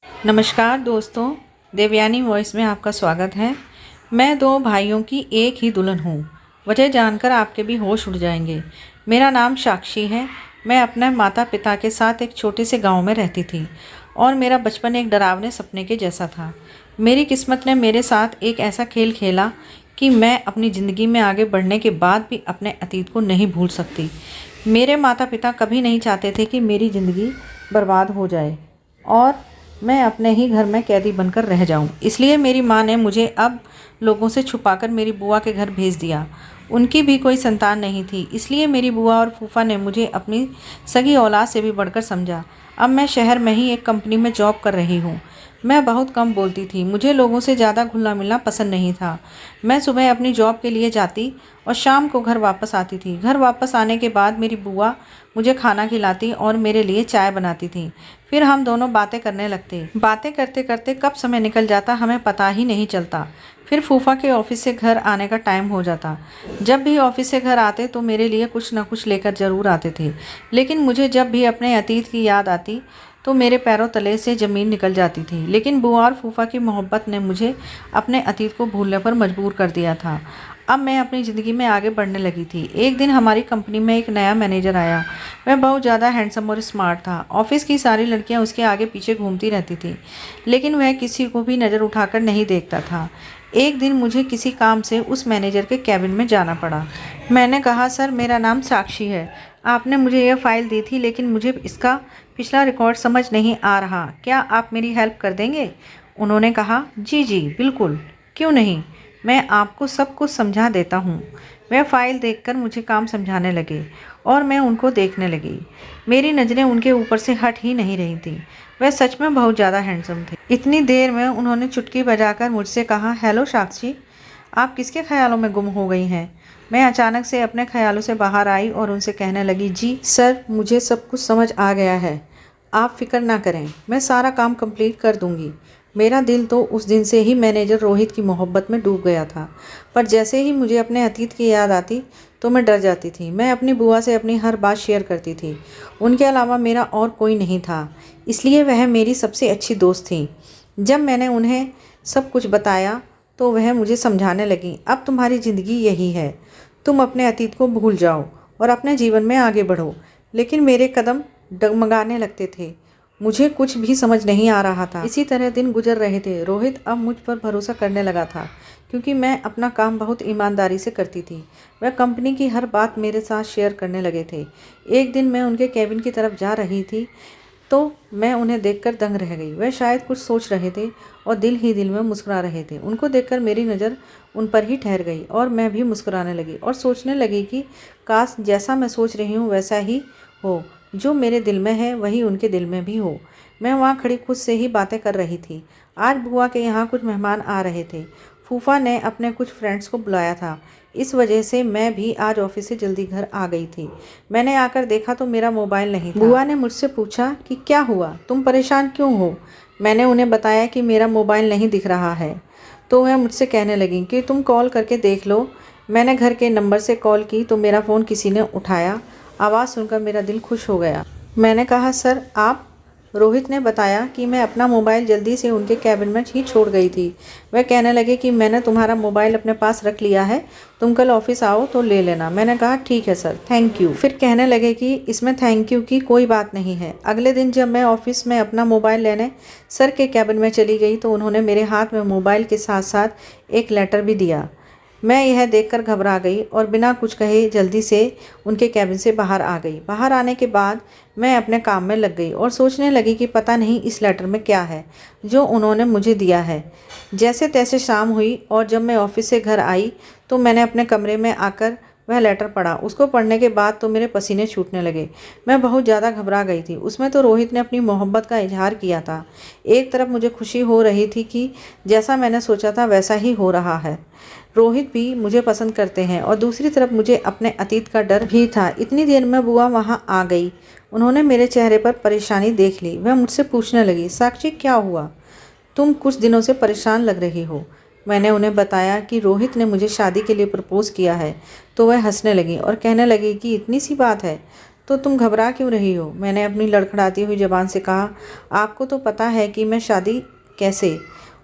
नमस्कार दोस्तों, देवयानी वॉइस में आपका स्वागत है। मैं दो भाइयों की एक ही दुल्हन हूँ। वजह जानकर आपके भी होश उड़ जाएंगे। मेरा नाम साक्षी है। मैं अपने माता पिता के साथ एक छोटे से गांव में रहती थी और मेरा बचपन एक डरावने सपने के जैसा था। मेरी किस्मत ने मेरे साथ एक ऐसा खेल खेला कि मैं अपनी ज़िंदगी में आगे बढ़ने के बाद भी अपने अतीत को नहीं भूल सकती। मेरे माता पिता कभी नहीं चाहते थे कि मेरी ज़िंदगी बर्बाद हो जाए और मैं अपने ही घर में कैदी बनकर रह जाऊं। इसलिए मेरी माँ ने मुझे अब लोगों से छुपाकर मेरी बुआ के घर भेज दिया। उनकी भी कोई संतान नहीं थी, इसलिए मेरी बुआ और फूफा ने मुझे अपनी सगी औलाद से भी बढ़कर समझा। अब मैं शहर में ही एक कंपनी में जॉब कर रही हूँ। मैं बहुत कम बोलती थी, मुझे लोगों से ज़्यादा घुलना मिलना पसंद नहीं था। मैं सुबह अपनी जॉब के लिए जाती और शाम को घर वापस आती थी। घर वापस आने के बाद मेरी बुआ मुझे खाना खिलाती और मेरे लिए चाय बनाती थी। फिर हम दोनों बातें करने लगते। बातें करते करते कब समय निकल जाता हमें पता ही नहीं चलता। फिर फूफा के ऑफिस से घर आने का टाइम हो जाता। जब भी ऑफिस से घर आते तो मेरे लिए कुछ न कुछ लेकर ज़रूर आते थे, लेकिन मुझे जब भी अपने अतीत की याद आती तो मेरे पैरों तले से ज़मीन निकल जाती थी। लेकिन बुआ और फूफा की मोहब्बत ने मुझे अपने अतीत को भूलने पर मजबूर कर दिया था। अब मैं अपनी ज़िंदगी में आगे बढ़ने लगी थी। एक दिन हमारी कंपनी में एक नया मैनेजर आया। वह बहुत ज़्यादा हैंडसम और स्मार्ट था। ऑफिस की सारी लड़कियां उसके आगे पीछे घूमती रहती थी, लेकिन वह किसी को भी नज़र उठाकर नहीं देखता था। एक दिन मुझे किसी काम से उस मैनेजर के कैबिन में जाना पड़ा। मैंने कहा, सर मेरा नाम साक्षी है। आपने मुझे यह फ़ाइल दी थी, लेकिन मुझे इसका पिछला रिकॉर्ड समझ नहीं आ रहा। क्या आप मेरी हेल्प कर देंगे? उन्होंने कहा, जी जी बिल्कुल, क्यों नहीं, मैं आपको सब कुछ समझा देता हूँ। वह फ़ाइल देखकर मुझे काम समझाने लगे और मैं उनको देखने लगी। मेरी नज़रें उनके ऊपर से हट ही नहीं रही थी। वह सच में बहुत ज़्यादा हैंडसम थे। इतनी देर में उन्होंने चुटकी बजाकर मुझसे कहा, हेलो साक्षी, आप किसके ख्यालों में गुम हो गई हैं? मैं अचानक से अपने ख्यालों से बाहर आई और उनसे कहने लगी, जी सर, मुझे सब कुछ समझ आ गया है। आप फिक्र ना करें, मैं सारा काम कंप्लीट कर दूंगी। मेरा दिल तो उस दिन से ही मैनेजर रोहित की मोहब्बत में डूब गया था, पर जैसे ही मुझे अपने अतीत की याद आती तो मैं डर जाती थी। मैं अपनी बुआ से अपनी हर बात शेयर करती थी। उनके अलावा मेरा और कोई नहीं था, इसलिए वह मेरी सबसे अच्छी दोस्त थी। जब मैंने उन्हें सब कुछ बताया तो वह मुझे समझाने लगी, अब तुम्हारी ज़िंदगी यही है, तुम अपने अतीत को भूल जाओ और अपने जीवन में आगे बढ़ो। लेकिन मेरे कदम डगमगाने लगते थे। मुझे कुछ भी समझ नहीं आ रहा था। इसी तरह दिन गुजर रहे थे। रोहित अब मुझ पर भरोसा करने लगा था, क्योंकि मैं अपना काम बहुत ईमानदारी से करती थी। वह कंपनी की हर बात मेरे साथ शेयर करने लगे थे। एक दिन मैं उनके कैबिन की तरफ जा रही थी तो मैं उन्हें देखकर दंग रह गई। वह शायद कुछ सोच रहे थे और दिल ही दिल में मुस्कुरा रहे थे। उनको देखकर मेरी नज़र उन पर ही ठहर गई और मैं भी मुस्कुराने लगी और सोचने लगी कि काश जैसा मैं सोच रही हूँ वैसा ही हो। जो मेरे दिल में है वही उनके दिल में भी हो। मैं वहाँ खड़ी खुद से ही बातें कर रही थी। आज बुआ के यहाँ कुछ मेहमान आ रहे थे। फूफा ने अपने कुछ फ्रेंड्स को बुलाया था। इस वजह से मैं भी आज ऑफिस से जल्दी घर आ गई थी। मैंने आकर देखा तो मेरा मोबाइल नहीं था। बुआ ने मुझसे पूछा कि क्या हुआ, तुम परेशान क्यों हो? मैंने उन्हें बताया कि मेरा मोबाइल नहीं दिख रहा है। तो वह मुझसे कहने लगी कि तुम कॉल करके देख लो। मैंने घर के नंबर से कॉल की तो मेरा फ़ोन किसी ने उठाया। आवाज़ सुनकर मेरा दिल खुश हो गया। मैंने कहा, सर आप? रोहित ने बताया कि मैं अपना मोबाइल जल्दी से उनके कैबिन में ही छोड़ गई थी। वह कहने लगे कि मैंने तुम्हारा मोबाइल अपने पास रख लिया है, तुम कल ऑफिस आओ तो ले लेना। मैंने कहा, ठीक है सर, थैंक यू। फिर कहने लगे कि इसमें थैंक यू की कोई बात नहीं है। अगले दिन जब मैं ऑफिस में अपना मोबाइल लेने सर के कैबिन में चली गई तो उन्होंने मेरे हाथ में मोबाइल के साथ साथ एक लेटर भी दिया। मैं यह देखकर घबरा गई और बिना कुछ कहे जल्दी से उनके कैबिन से बाहर आ गई। बाहर आने के बाद मैं अपने काम में लग गई और सोचने लगी कि पता नहीं इस लेटर में क्या है जो उन्होंने मुझे दिया है। जैसे तैसे शाम हुई और जब मैं ऑफिस से घर आई तो मैंने अपने कमरे में आकर वह लेटर पढ़ा। उसको पढ़ने के बाद तो मेरे पसीने छूटने लगे। मैं बहुत ज़्यादा घबरा गई थी। उसमें तो रोहित ने अपनी मोहब्बत का इजहार किया था। एक तरफ मुझे खुशी हो रही थी कि जैसा मैंने सोचा था वैसा ही हो रहा है, रोहित भी मुझे पसंद करते हैं, और दूसरी तरफ मुझे अपने अतीत का डर भी था। इतनी देर में बुआ वहाँ आ गई। उन्होंने मेरे चेहरे पर परेशानी देख ली। वह मुझसे पूछने लगी, साक्षी क्या हुआ, तुम कुछ दिनों से परेशान लग रही हो। मैंने उन्हें बताया कि रोहित ने मुझे शादी के लिए प्रपोज़ किया है। तो वह हंसने लगी और कहने लगी कि इतनी सी बात है, तो तुम घबरा क्यों रही हो? मैंने अपनी लड़खड़ाती हुई ज़बान से कहा। आपको तो पता है कि मैं शादी कैसे?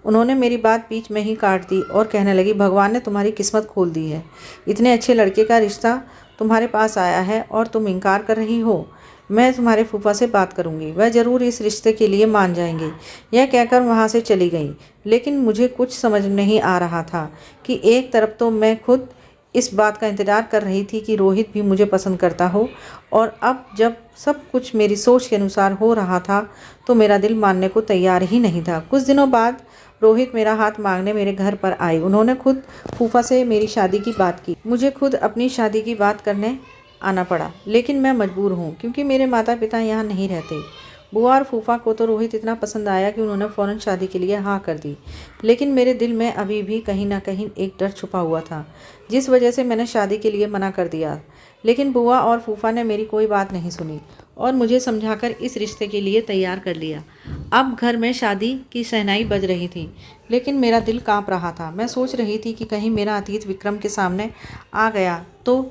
उन्होंने मेरी बात बीच में ही काट दी और कहने लगी, भगवान ने तुम्हारी किस्मत खोल दी है। इतने अच्छे लड़के का रिश्ता तुम्हारे पास आया है और तुम इनकार कर रही हो। मैं तुम्हारे फूफा से बात करूंगी, वह ज़रूर इस रिश्ते के लिए मान जाएंगे। यह कहकर वहाँ से चली गई। लेकिन मुझे कुछ समझ नहीं आ रहा था कि एक तरफ तो मैं खुद इस बात का इंतज़ार कर रही थी कि रोहित भी मुझे पसंद करता हो, और अब जब सब कुछ मेरी सोच के अनुसार हो रहा था तो मेरा दिल मानने को तैयार ही नहीं था। कुछ दिनों बाद रोहित मेरा हाथ मांगने मेरे घर पर आए। उन्होंने खुद फूफा से मेरी शादी की बात की। मुझे खुद अपनी शादी की बात करने आना पड़ा, लेकिन मैं मजबूर हूँ क्योंकि मेरे माता पिता यहाँ नहीं रहते। बुआ और फूफा को तो रोहित इतना पसंद आया कि उन्होंने फ़ौरन शादी के लिए हाँ कर दी। लेकिन मेरे दिल में अभी भी कहीं ना कहीं एक डर छुपा हुआ था, जिस वजह से मैंने शादी के लिए मना कर दिया। लेकिन बुआ और फूफा ने मेरी कोई बात नहीं सुनी और मुझे समझाकर इस रिश्ते के लिए तैयार कर लिया। अब घर में शादी की शहनाई बज रही थी, लेकिन मेरा दिल काँप रहा था। मैं सोच रही थी कि कहीं मेरा अतीत विक्रम के सामने आ गया तो।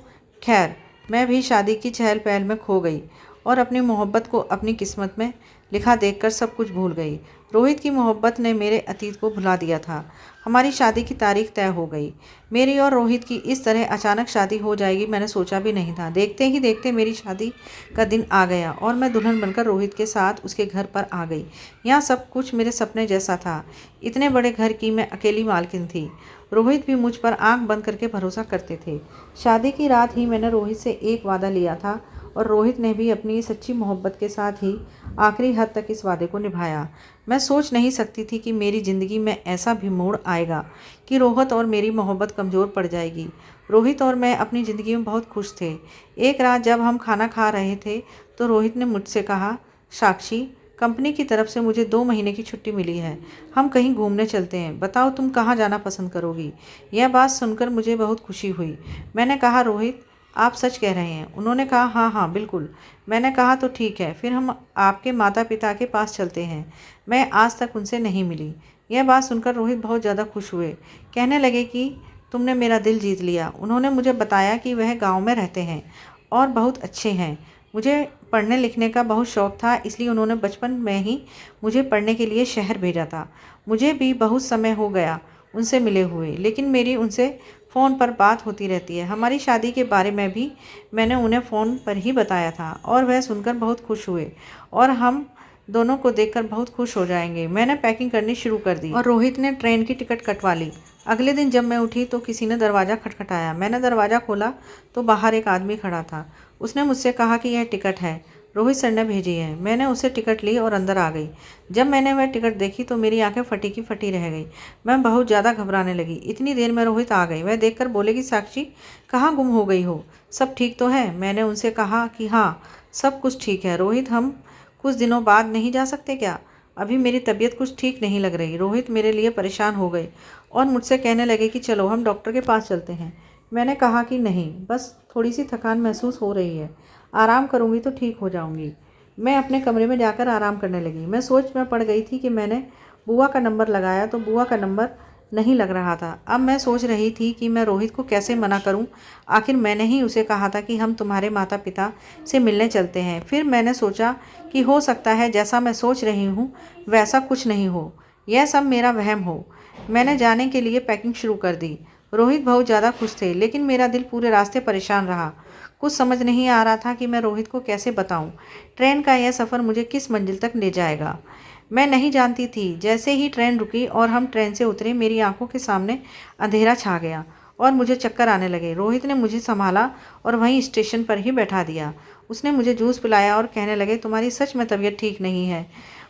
खैर, मैं भी शादी की चहल पहल में खो गई और अपनी मोहब्बत को अपनी किस्मत में लिखा देखकर सब कुछ भूल गई। रोहित की मोहब्बत ने मेरे अतीत को भुला दिया था। हमारी शादी की तारीख तय हो गई। मेरी और रोहित की इस तरह अचानक शादी हो जाएगी मैंने सोचा भी नहीं था। देखते ही देखते मेरी शादी का दिन आ गया और मैं दुल्हन बनकर रोहित के साथ उसके घर पर आ गई। यहाँ सब कुछ मेरे सपने जैसा था। इतने बड़े घर की मैं अकेली मालकिन थी। रोहित भी मुझ पर आंख बंद करके भरोसा करते थे। शादी की रात ही मैंने रोहित से एक वादा लिया था और रोहित ने भी अपनी सच्ची मोहब्बत के साथ ही आखिरी हद तक इस वादे को निभाया। मैं सोच नहीं सकती थी कि मेरी ज़िंदगी में ऐसा भी मोड़ आएगा कि रोहित और मेरी मोहब्बत कमज़ोर पड़ जाएगी। रोहित और मैं अपनी ज़िंदगी में बहुत खुश थे। एक रात जब हम खाना खा रहे थे तो रोहित ने मुझसे कहा, साक्षी, कंपनी की तरफ से मुझे 2 महीने की छुट्टी मिली है। हम कहीं घूमने चलते हैं। बताओ तुम कहाँ जाना पसंद करोगी? यह बात सुनकर मुझे बहुत खुशी हुई। मैंने कहा, रोहित, आप सच कह रहे हैं? उन्होंने कहा, हाँ हाँ बिल्कुल। मैंने कहा, तो ठीक है, फिर हम आपके माता पिता के पास चलते हैं। मैं आज तक उनसे नहीं मिली। यह बात सुनकर रोहित बहुत ज़्यादा खुश हुए। कहने लगे कि तुमने मेरा दिल जीत लिया। उन्होंने मुझे बताया कि वह गांव में रहते हैं और बहुत अच्छे हैं। मुझे पढ़ने लिखने का बहुत शौक़ था, इसलिए उन्होंने बचपन में ही मुझे पढ़ने के लिए शहर भेजा था। मुझे भी बहुत समय हो गया उनसे मिले हुए, लेकिन मेरी उनसे फ़ोन पर बात होती रहती है। हमारी शादी के बारे में भी मैंने उन्हें फ़ोन पर ही बताया था और वह सुनकर बहुत खुश हुए और हम दोनों को देखकर बहुत खुश हो जाएंगे। मैंने पैकिंग करनी शुरू कर दी और रोहित ने ट्रेन की टिकट कटवा ली। अगले दिन जब मैं उठी तो किसी ने दरवाज़ा खटखटाया। मैंने दरवाज़ा खोला तो बाहर एक आदमी खड़ा था। उसने मुझसे कहा कि यह टिकट है, रोहित सर ने भेजी है। मैंने उससे टिकट ली और अंदर आ गई। जब मैंने वह टिकट देखी तो मेरी आंखें फटी की फटी रह गई। मैं बहुत ज़्यादा घबराने लगी। इतनी देर में रोहित आ गई। वह देखकर बोले कि साक्षी, कहाँ गुम हो गई हो? सब ठीक तो है? मैंने उनसे कहा कि हाँ, सब कुछ ठीक है। रोहित, हम कुछ दिनों बाद नहीं जा सकते क्या? अभी मेरी तबीयत कुछ ठीक नहीं लग रही। रोहित मेरे लिए परेशान हो गए और मुझसे कहने लगे कि चलो हम डॉक्टर के पास चलते हैं। मैंने कहा कि नहीं, बस थोड़ी सी थकान महसूस हो रही है, आराम करूँगी तो ठीक हो जाऊँगी। मैं अपने कमरे में जाकर आराम करने लगी। मैं सोच में पड़ गई थी कि मैंने बुआ का नंबर लगाया तो बुआ का नंबर नहीं लग रहा था। अब मैं सोच रही थी कि मैं रोहित को कैसे मना करूं। आखिर मैंने ही उसे कहा था कि हम तुम्हारे माता पिता से मिलने चलते हैं। फिर मैंने सोचा कि हो सकता है जैसा मैं सोच रही हूँ वैसा कुछ नहीं हो, यह सब मेरा वहम हो। मैंने जाने के लिए पैकिंग शुरू कर दी। रोहित बहुत ज़्यादा खुश थे, लेकिन मेरा दिल पूरे रास्ते परेशान रहा। कुछ समझ नहीं आ रहा था कि मैं रोहित को कैसे बताऊं। ट्रेन का यह सफ़र मुझे किस मंजिल तक ले जाएगा, मैं नहीं जानती थी। जैसे ही ट्रेन रुकी और हम ट्रेन से उतरे, मेरी आंखों के सामने अंधेरा छा गया और मुझे चक्कर आने लगे। रोहित ने मुझे संभाला और वहीं स्टेशन पर ही बैठा दिया। उसने मुझे जूस पिलाया और कहने लगे, तुम्हारी सच में तबीयत ठीक नहीं है।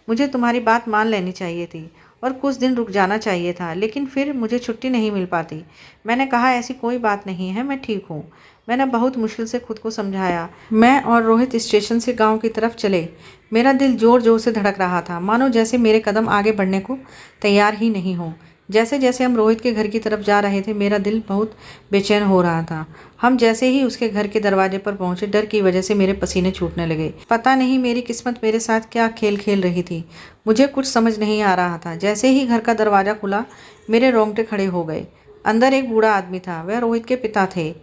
मुझे तुम्हारी बात मान लेनी चाहिए थी और कुछ दिन रुक जाना चाहिए था, लेकिन फिर मुझे छुट्टी नहीं मिल पाती। मैंने कहा, ऐसी कोई बात नहीं है, मैं ठीक हूँ। मैंने बहुत मुश्किल से खुद को समझाया। मैं और रोहित स्टेशन से गांव की तरफ चले। मेरा दिल ज़ोर ज़ोर से धड़क रहा था, मानो जैसे मेरे कदम आगे बढ़ने को तैयार ही नहीं हो। जैसे जैसे हम रोहित के घर की तरफ जा रहे थे, मेरा दिल बहुत बेचैन हो रहा था। हम जैसे ही उसके घर के दरवाजे पर पहुंचे, डर की वजह से मेरे पसीने छूटने लगे। पता नहीं मेरी किस्मत मेरे साथ क्या खेल खेल रही थी। मुझे कुछ समझ नहीं आ रहा था। जैसे ही घर का दरवाज़ा खुला, मेरे रोंगटे खड़े हो गए। अंदर एक बूढ़ा आदमी था। वह रोहित के पिता थे।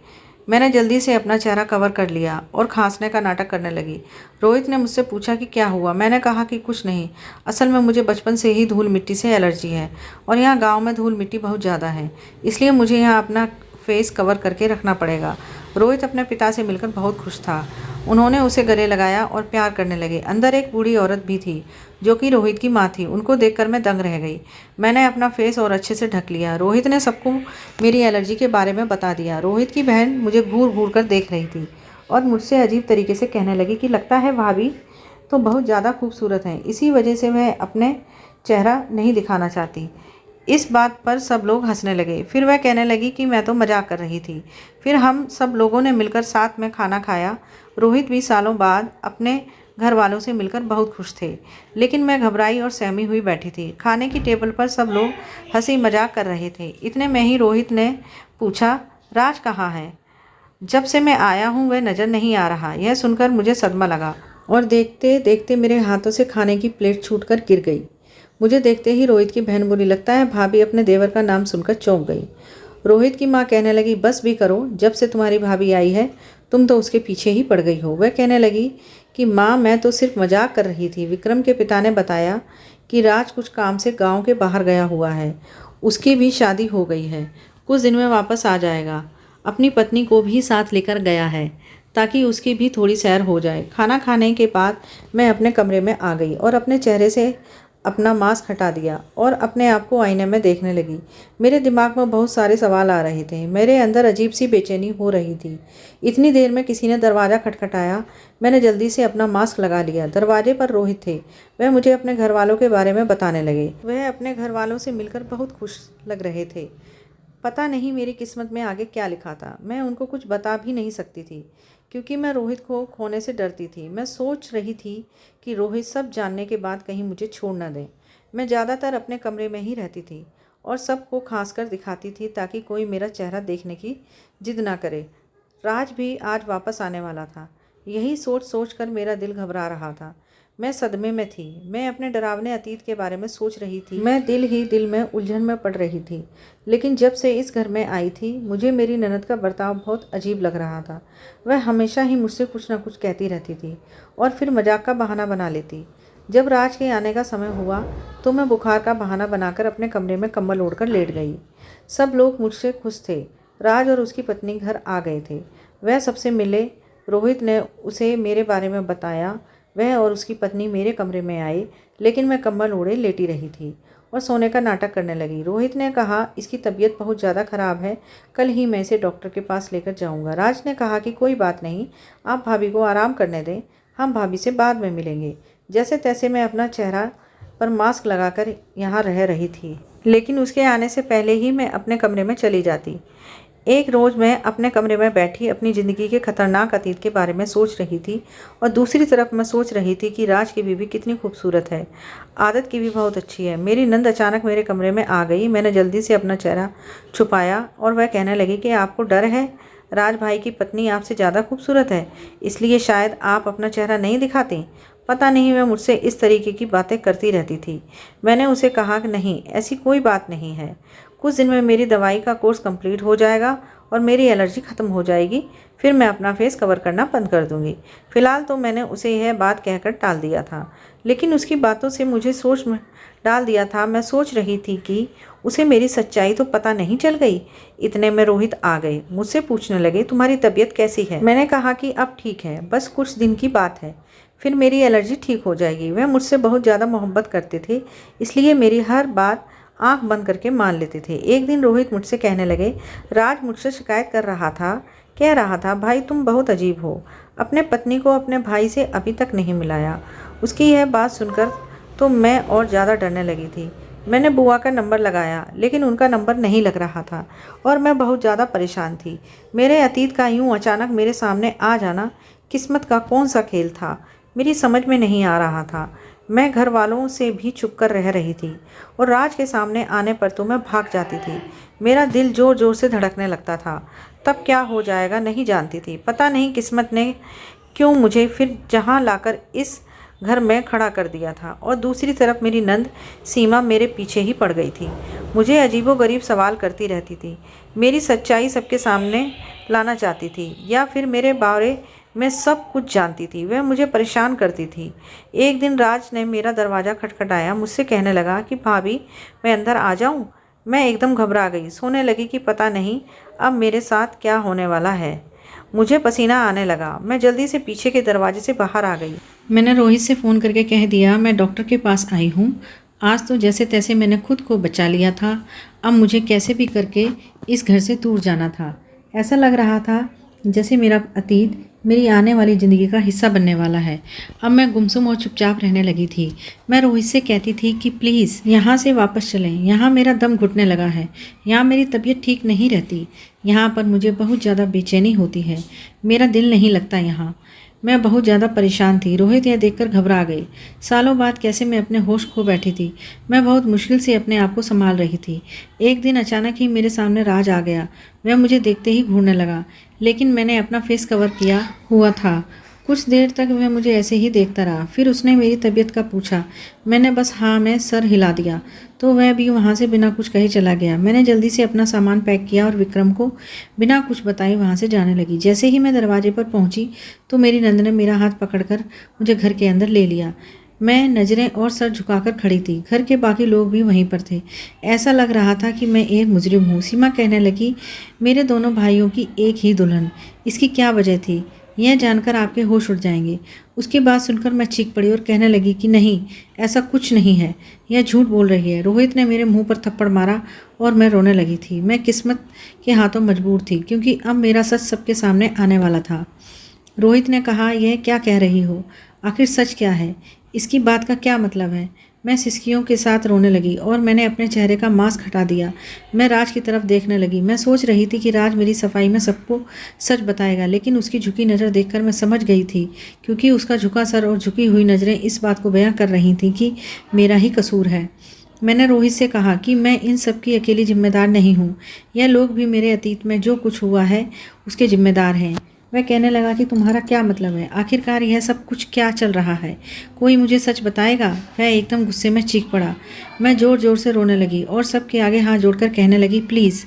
मैंने जल्दी से अपना चेहरा कवर कर लिया और खांसने का नाटक करने लगी। रोहित ने मुझसे पूछा कि क्या हुआ। मैंने कहा कि कुछ नहीं, असल में मुझे बचपन से ही धूल मिट्टी से एलर्जी है और यहाँ गांव में धूल मिट्टी बहुत ज़्यादा है, इसलिए मुझे यहाँ अपना फेस कवर करके रखना पड़ेगा। रोहित अपने पिता से मिलकर बहुत खुश था। उन्होंने उसे गले लगाया और प्यार करने लगे। अंदर एक बूढ़ी औरत भी थी जो कि रोहित की माँ थी। उनको देखकर मैं दंग रह गई। मैंने अपना फेस और अच्छे से ढक लिया। रोहित ने सबको मेरी एलर्जी के बारे में बता दिया। रोहित की बहन मुझे घूर घूर कर देख रही थी और मुझसे अजीब तरीके से कहने लगी कि लगता है भाभी तो बहुत ज़्यादा खूबसूरत हैं, इसी वजह से वह अपने चेहरा नहीं दिखाना चाहती। इस बात पर सब लोग हंसने लगे। फिर वह कहने लगी कि मैं तो मजाक कर रही थी। फिर हम सब लोगों ने मिलकर साथ में खाना खाया। रोहित भी सालों बाद अपने घर वालों से मिलकर बहुत खुश थे, लेकिन मैं घबराई और सहमी हुई बैठी थी। खाने की टेबल पर सब लोग हंसी मजाक कर रहे थे। इतने में ही रोहित ने पूछा, राज कहाँ है? जब से मैं आया हूँ वह नज़र नहीं आ रहा। यह सुनकर मुझे सदमा लगा और देखते देखते मेरे हाथों से खाने की प्लेट छूटकर गिर गई। मुझे देखते ही रोहित की बहन बोली, लगता है भाभी अपने देवर का नाम सुनकर चौंक गई। रोहित की माँ कहने लगी, बस भी करो, जब से तुम्हारी भाभी आई है तुम तो उसके पीछे ही पड़ गई हो। वह कहने लगी कि माँ मैं तो सिर्फ मजाक कर रही थी। विक्रम के पिता ने बताया कि राज कुछ काम से गांव के बाहर गया हुआ है, उसकी भी शादी हो गई है, कुछ दिन में वापस आ जाएगा। अपनी पत्नी को भी साथ लेकर गया है ताकि उसकी भी थोड़ी सैर हो जाए। खाना खाने के बाद मैं अपने कमरे में आ गई और अपने चेहरे से अपना मास्क हटा दिया और अपने आप को आईने में देखने लगी। मेरे दिमाग में बहुत सारे सवाल आ रहे थे। मेरे अंदर अजीब सी बेचैनी हो रही थी। इतनी देर में किसी ने दरवाज़ा खटखटाया। मैंने जल्दी से अपना मास्क लगा लिया। दरवाजे पर रोहित थे। वह मुझे अपने घर वालों के बारे में बताने लगे। वह अपने घर वालों से मिलकर बहुत खुश लग रहे थे। पता नहीं मेरी किस्मत में आगे क्या लिखा था। मैं उनको कुछ बता भी नहीं सकती थी क्योंकि मैं रोहित को खोने से डरती थी। मैं सोच रही थी कि रोहित सब जानने के बाद कहीं मुझे छोड़ न दें। मैं ज़्यादातर अपने कमरे में ही रहती थी और सबको खांस कर दिखाती थी ताकि कोई मेरा चेहरा देखने की जिद ना करे। राज भी आज वापस आने वाला था। यही सोच सोच कर मेरा दिल घबरा रहा था। मैं सदमे में थी। मैं अपने डरावने अतीत के बारे में सोच रही थी। मैं दिल ही दिल में उलझन में पड़ रही थी। लेकिन जब से इस घर में आई थी मुझे मेरी ननद का बर्ताव बहुत अजीब लग रहा था। वह हमेशा ही मुझसे कुछ ना कुछ कहती रहती थी और फिर मजाक का बहाना बना लेती। जब राज के आने का समय हुआ तो मैं बुखार का बहाना बनाकर अपने कमरे में कंबल ओढ़कर लेट गई। सब लोग मुझसे खुश थे। राज और उसकी पत्नी घर आ गए थे। वह सबसे मिले। रोहित ने उसे मेरे बारे में बताया। वह और उसकी पत्नी मेरे कमरे में आए, लेकिन मैं कंबल ओढ़े लेटी रही थी और सोने का नाटक करने लगी। रोहित ने कहा, इसकी तबीयत बहुत ज़्यादा ख़राब है, कल ही मैं इसे डॉक्टर के पास लेकर जाऊंगा। राज ने कहा कि कोई बात नहीं, आप भाभी को आराम करने दें, हम भाभी से बाद में मिलेंगे। जैसे तैसे मैं अपना चेहरा पर मास्क लगाकर यहाँ रह रही थी, लेकिन उसके आने से पहले ही मैं अपने कमरे में चली जाती। एक रोज़ मैं अपने कमरे में बैठी अपनी ज़िंदगी के खतरनाक अतीत के बारे में सोच रही थी और दूसरी तरफ मैं सोच रही थी कि राज की बीवी कितनी खूबसूरत है, आदत की भी बहुत अच्छी है। मेरी नंद अचानक मेरे कमरे में आ गई। मैंने जल्दी से अपना चेहरा छुपाया और वह कहने लगी कि आपको डर है, राज भाई की पत्नी आपसे ज़्यादा खूबसूरत है, इसलिए शायद आप अपना चेहरा नहीं दिखाती। पता नहीं वह मुझसे इस तरीके की बातें करती रहती थी। मैंने उसे कहा कि नहीं, ऐसी कोई बात नहीं है, कुछ दिन में मेरी दवाई का कोर्स कंप्लीट हो जाएगा और मेरी एलर्जी ख़त्म हो जाएगी, फिर मैं अपना फेस कवर करना बंद कर दूंगी। फ़िलहाल तो मैंने उसे यह बात कहकर टाल दिया था, लेकिन उसकी बातों से मुझे सोच में डाल दिया था। मैं सोच रही थी कि उसे मेरी सच्चाई तो पता नहीं चल गई। इतने में रोहित आ गए। मुझसे पूछने लगे, तुम्हारी तबीयत कैसी है? मैंने कहा कि अब ठीक है, बस कुछ दिन की बात है, फिर मेरी एलर्जी ठीक हो जाएगी। वह मुझसे बहुत ज़्यादा मोहब्बत करते थे, इसलिए मेरी हर बात आंख बंद करके मान लेते थे। एक दिन रोहित मुझसे कहने लगे, राज मुझसे शिकायत कर रहा था, कह रहा था, भाई तुम बहुत अजीब हो, अपने पत्नी को अपने भाई से अभी तक नहीं मिलाया। उसकी यह बात सुनकर तो मैं और ज़्यादा डरने लगी थी। मैंने बुआ का नंबर लगाया, लेकिन उनका नंबर नहीं लग रहा था और मैं बहुत ज़्यादा परेशान थी। मेरे अतीत का यूँ अचानक मेरे सामने आ जाना किस्मत का कौन सा खेल था, मेरी समझ में नहीं आ रहा था। मैं घर वालों से भी छुप कर रह रही थी और राज के सामने आने पर तो मैं भाग जाती थी। मेरा दिल ज़ोर ज़ोर से धड़कने लगता था। तब क्या हो जाएगा नहीं जानती थी। पता नहीं किस्मत ने क्यों मुझे फिर जहाँ लाकर इस घर में खड़ा कर दिया था और दूसरी तरफ मेरी नंद सीमा मेरे पीछे ही पड़ गई थी। मुझे अजीबोगरीब सवाल करती रहती थी, मेरी सच्चाई सबके सामने लाना चाहती थी या फिर मेरे बारे में सब कुछ जानती थी। वह मुझे परेशान करती थी। एक दिन राज ने मेरा दरवाज़ा खटखटाया, मुझसे कहने लगा कि भाभी मैं अंदर आ जाऊं? मैं एकदम घबरा गई, सोने लगी कि पता नहीं अब मेरे साथ क्या होने वाला है। मुझे पसीना आने लगा। मैं जल्दी से पीछे के दरवाजे से बाहर आ गई। मैंने रोहित से फ़ोन करके कह दिया, मैं डॉक्टर के पास आई हूँ। आज तो जैसे तैसे मैंने खुद को बचा लिया था, अब मुझे कैसे भी करके इस घर से दूर जाना था। ऐसा लग रहा था जैसे मेरा अतीत मेरी आने वाली ज़िंदगी का हिस्सा बनने वाला है। अब मैं गुमसुम और चुपचाप रहने लगी थी। मैं रोहित से कहती थी कि प्लीज़ यहाँ से वापस चलें, यहाँ मेरा दम घुटने लगा है, यहाँ मेरी तबीयत ठीक नहीं रहती, यहाँ पर मुझे बहुत ज़्यादा बेचैनी होती है, मेरा दिल नहीं लगता यहाँ। मैं बहुत ज़्यादा परेशान थी। रोहित यह देखकर घबरा गए। सालों बाद कैसे मैं अपने होश खो बैठी थी। मैं बहुत मुश्किल से अपने आप को संभाल रही थी। एक दिन अचानक ही मेरे सामने राज आ गया। वह मुझे देखते ही घूरने लगा, लेकिन मैंने अपना फेस कवर किया हुआ था। कुछ देर तक वह मुझे ऐसे ही देखता रहा। फिर उसने मेरी तबीयत का पूछा। मैंने बस हाँ में सर हिला दिया तो वह भी वहाँ से बिना कुछ कहे चला गया। मैंने जल्दी से अपना सामान पैक किया और विक्रम को बिना कुछ बताए वहाँ से जाने लगी। जैसे ही मैं दरवाजे पर पहुँची तो मेरी नंद ने मेरा हाथ पकड़कर मुझे घर के अंदर ले लिया। मैं नज़रें और सर झुकाकर खड़ी थी। घर के बाकी लोग भी वहीं पर थे। ऐसा लग रहा था कि मैं एक मुजरिम हूँ। सीमा कहने लगी, मेरे दोनों भाइयों की एक ही दुल्हन, इसकी क्या वजह थी? यह जानकर आपके होश उड़ जाएंगे। उसकी बात सुनकर मैं चीख पड़ी और कहने लगी कि नहीं, ऐसा कुछ नहीं है, यह झूठ बोल रही है। रोहित ने मेरे मुंह पर थप्पड़ मारा और मैं रोने लगी थी। मैं किस्मत के हाथों मजबूर थी क्योंकि अब मेरा सच सबके सामने आने वाला था। रोहित ने कहा, यह क्या कह रही हो? आखिर सच क्या है? इसकी बात का क्या मतलब है? मैं सिसकियों के साथ रोने लगी और मैंने अपने चेहरे का मास्क हटा दिया। मैं राज की तरफ देखने लगी। मैं सोच रही थी कि राज मेरी सफाई में सबको सच बताएगा, लेकिन उसकी झुकी नज़र देखकर मैं समझ गई थी, क्योंकि उसका झुका सर और झुकी हुई नज़रें इस बात को बयां कर रही थीं कि मेरा ही कसूर है। मैंने रोहित से कहा कि मैं इन सब की अकेली जिम्मेदार नहीं हूँ। यह लोग भी मेरे अतीत में जो कुछ हुआ है उसके जिम्मेदार हैं। वह कहने लगा कि तुम्हारा क्या मतलब है? आखिरकार यह सब कुछ क्या चल रहा है? कोई मुझे सच बताएगा? वह एकदम गुस्से में चीख पड़ा। मैं ज़ोर ज़ोर से रोने लगी और सबके आगे हाथ जोड़कर कहने लगी, प्लीज़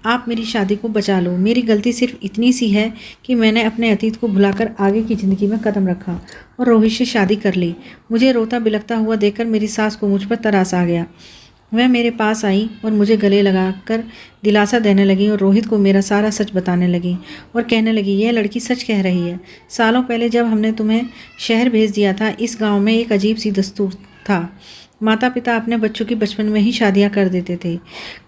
आप मेरी शादी को बचा लो। मेरी गलती सिर्फ इतनी सी है कि मैंने अपने अतीत को भुलाकर आगे की ज़िंदगी में कदम रखा और रोहित से शादी कर ली। मुझे रोता बिलखता हुआ देखकर मेरी सास को मुझ पर तरस आ गया। वह मेरे पास आई और मुझे गले लगाकर दिलासा देने लगी और रोहित को मेरा सारा सच बताने लगी और कहने लगी, यह लड़की सच कह रही है। सालों पहले जब हमने तुम्हें शहर भेज दिया था, इस गांव में एक अजीब सी दस्तूर था। माता पिता अपने बच्चों की बचपन में ही शादियां कर देते थे।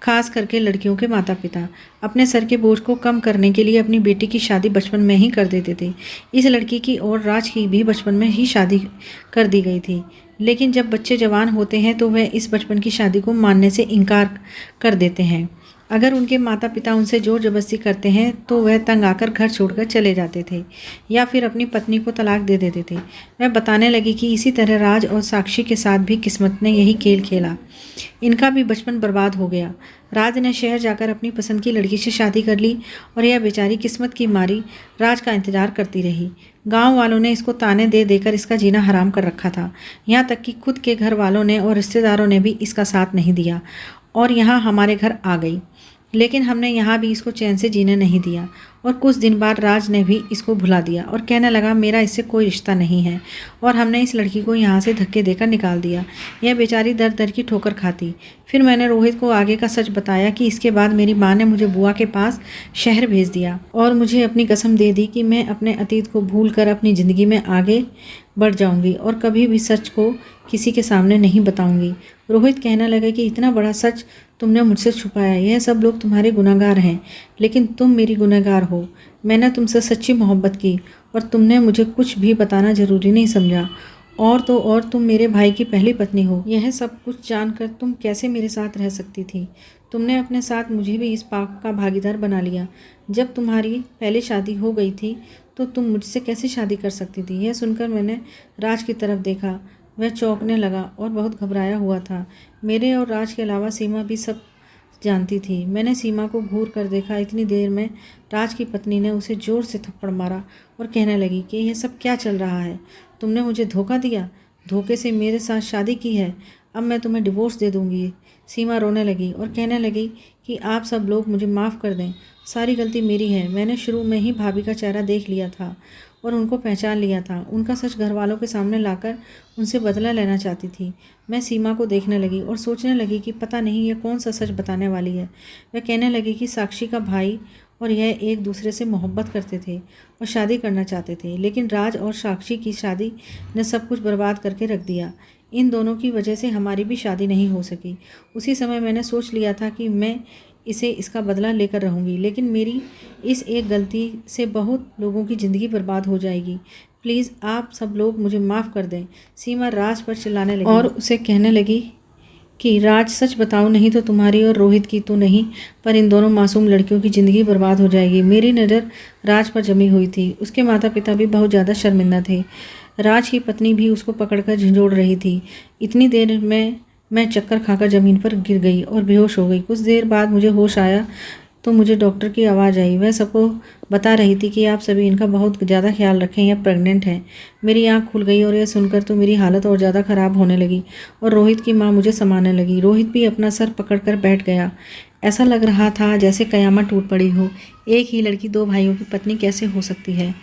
खास करके लड़कियों के माता पिता अपने सर के बोझ को कम करने के लिए अपनी बेटी की शादी बचपन में ही कर देते थे। इस लड़की की और राज की भी बचपन में ही शादी कर दी गई थी, लेकिन जब बच्चे जवान होते हैं तो वह इस बचपन की शादी को मानने से इनकार कर देते हैं। अगर उनके माता पिता उनसे जोर जबरदस्ती करते हैं तो वह तंग आकर घर छोड़कर चले जाते थे या फिर अपनी पत्नी को तलाक दे देते थे। वह बताने लगी कि इसी तरह राज और साक्षी के साथ भी किस्मत ने यही खेल खेला। इनका भी बचपन बर्बाद हो गया। राज ने शहर जाकर अपनी पसंद की लड़की से शादी कर ली और यह बेचारी किस्मत की मारी राज का इंतजार करती रही। गांव वालों ने इसको ताने दे देकर इसका जीना हराम कर रखा था। यहाँ तक कि खुद के घर वालों ने और रिश्तेदारों ने भी इसका साथ नहीं दिया और यहाँ हमारे घर आ गई। लेकिन हमने यहाँ भी इसको चैन से जीने नहीं दिया और कुछ दिन बाद राज ने भी इसको भुला दिया और कहने लगा, मेरा इससे कोई रिश्ता नहीं है, और हमने इस लड़की को यहाँ से धक्के देकर निकाल दिया। यह बेचारी दर दर की ठोकर खाती। फिर मैंने रोहित को आगे का सच बताया कि इसके बाद मेरी माँ ने मुझे बुआ के पास शहर भेज दिया और मुझे अपनी कसम दे दी कि मैं अपने अतीत को भूल कर अपनी ज़िंदगी में आगे बढ़ जाऊंगी और कभी भी सच को किसी के सामने नहीं बताऊंगी। रोहित कहने लगे कि इतना बड़ा सच तुमने मुझसे छुपाया। यह सब लोग तुम्हारे गुनहगार हैं, लेकिन तुम मेरी गुनहगार हो। मैंने तुमसे सच्ची मोहब्बत की और तुमने मुझे कुछ भी बताना जरूरी नहीं समझा। और तो और तुम मेरे भाई की पहली पत्नी हो। यह सब कुछ जानकर तुम कैसे मेरे साथ रह सकती थी? तुमने अपने साथ मुझे भी इस पाप का भागीदार बना लिया। जब तुम्हारी पहले शादी हो गई थी तो तुम मुझसे कैसे शादी कर सकती थी? यह सुनकर मैंने राज की तरफ देखा। वह चौंकने लगा और बहुत घबराया हुआ था। मेरे और राज के अलावा सीमा भी सब जानती थी। मैंने सीमा को घूर कर देखा। इतनी देर में राज की पत्नी ने उसे जोर से थप्पड़ मारा और कहने लगी कि यह सब क्या चल रहा है? तुमने मुझे धोखा दिया, धोखे से मेरे साथ शादी की है। अब मैं तुम्हें डिवोर्स दे दूँगी। सीमा रोने लगी और कहने लगी कि आप सब लोग मुझे माफ़ कर दें, सारी गलती मेरी है। मैंने शुरू में ही भाभी का चेहरा देख लिया था और उनको पहचान लिया था। उनका सच घर वालों के सामने लाकर उनसे बदला लेना चाहती थी। मैं सीमा को देखने लगी और सोचने लगी कि पता नहीं यह कौन सा सच बताने वाली है। वह कहने लगी कि साक्षी का भाई और यह एक दूसरे से मोहब्बत करते थे और शादी करना चाहते थे, लेकिन राज और साक्षी की शादी ने सब कुछ बर्बाद करके रख दिया। इन दोनों की वजह से हमारी भी शादी नहीं हो सकी। उसी समय मैंने सोच लिया था कि मैं इसे इसका बदला लेकर रहूँगी, लेकिन मेरी इस एक गलती से बहुत लोगों की ज़िंदगी बर्बाद हो जाएगी। प्लीज़ आप सब लोग मुझे माफ़ कर दें। सीमा राज पर चिल्लाने लगी और उसे कहने लगी कि राज सच बताओ, नहीं तो तुम्हारी और रोहित की तो नहीं, पर इन दोनों मासूम लड़कियों की ज़िंदगी बर्बाद हो जाएगी। मेरी नज़र राज पर जमी हुई थी। उसके माता पिता भी बहुत ज़्यादा शर्मिंदा थे। राज की पत्नी भी उसको पकड़कर झंझोड़ रही थी। इतनी देर में मैं चक्कर खाकर ज़मीन पर गिर गई और बेहोश हो गई। कुछ देर बाद मुझे होश आया तो मुझे डॉक्टर की आवाज़ आई। वह सबको बता रही थी कि आप सभी इनका बहुत ज़्यादा ख्याल रखें, यह प्रेग्नेंट है। मेरी आंख खुल गई और यह सुनकर तो मेरी हालत और ज़्यादा ख़राब होने लगी और रोहित की माँ मुझे संभालने लगी। रोहित भी अपना सर पकड़कर बैठ गया। ऐसा लग रहा था जैसे कयामत टूट पड़ी हो। एक ही लड़की दो भाइयों की पत्नी कैसे हो सकती है।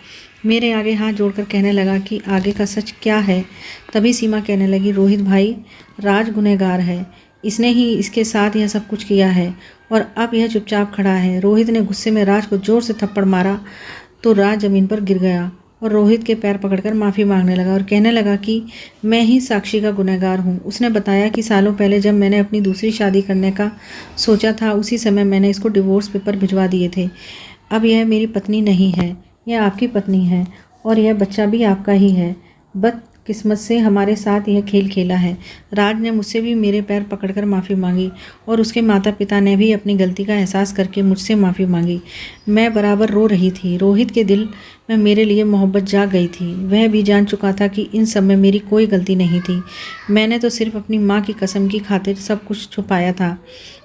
मेरे आगे हाथ जोड़कर कहने लगा कि आगे का सच क्या है। तभी सीमा कहने लगी, रोहित भाई, राज गुनहगार है। इसने ही इसके साथ यह सब कुछ किया है और अब यह चुपचाप खड़ा है। रोहित ने गुस्से में राज को जोर से थप्पड़ मारा तो राज ज़मीन पर गिर गया और रोहित के पैर पकड़कर माफ़ी मांगने लगा और कहने लगा कि मैं ही साक्षी का गुनहगार हूँ। उसने बताया कि सालों पहले जब मैंने अपनी दूसरी शादी करने का सोचा था, उसी समय मैंने इसको डिवोर्स पेपर भिजवा दिए थे। अब यह मेरी पत्नी नहीं है, यह आपकी पत्नी है और यह बच्चा भी आपका ही है। बदकिस्मत से हमारे साथ यह खेल खेला है। राज ने मुझसे भी मेरे पैर पकड़कर माफ़ी मांगी और उसके माता पिता ने भी अपनी गलती का एहसास करके मुझसे माफ़ी मांगी। मैं बराबर रो रही थी। रोहित के दिल में मेरे लिए मोहब्बत जाग गई थी। वह भी जान चुका था कि इन सब में मेरी कोई गलती नहीं थी। मैंने तो सिर्फ अपनी माँ की कसम की खातिर सब कुछ छुपाया था।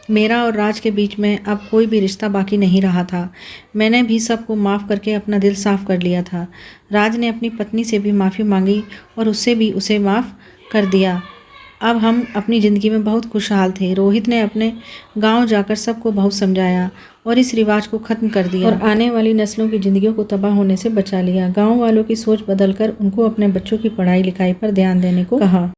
मेरा और राज के बीच में अब कोई भी रिश्ता बाकी नहीं रहा था। मैंने भी सबको माफ़ करके अपना दिल साफ कर लिया था। राज ने अपनी पत्नी से भी माफ़ी मांगी और उससे भी उसे माफ़ कर दिया। अब हम अपनी ज़िंदगी में बहुत खुशहाल थे। रोहित ने अपने गांव जाकर सबको बहुत समझाया और इस रिवाज को ख़त्म कर दिया और आने वाली नस्लों की ज़िंदगियों को तबाह होने से बचा लिया। गांव वालों की सोच बदलकर उनको अपने बच्चों की पढ़ाई लिखाई पर ध्यान देने को कहा।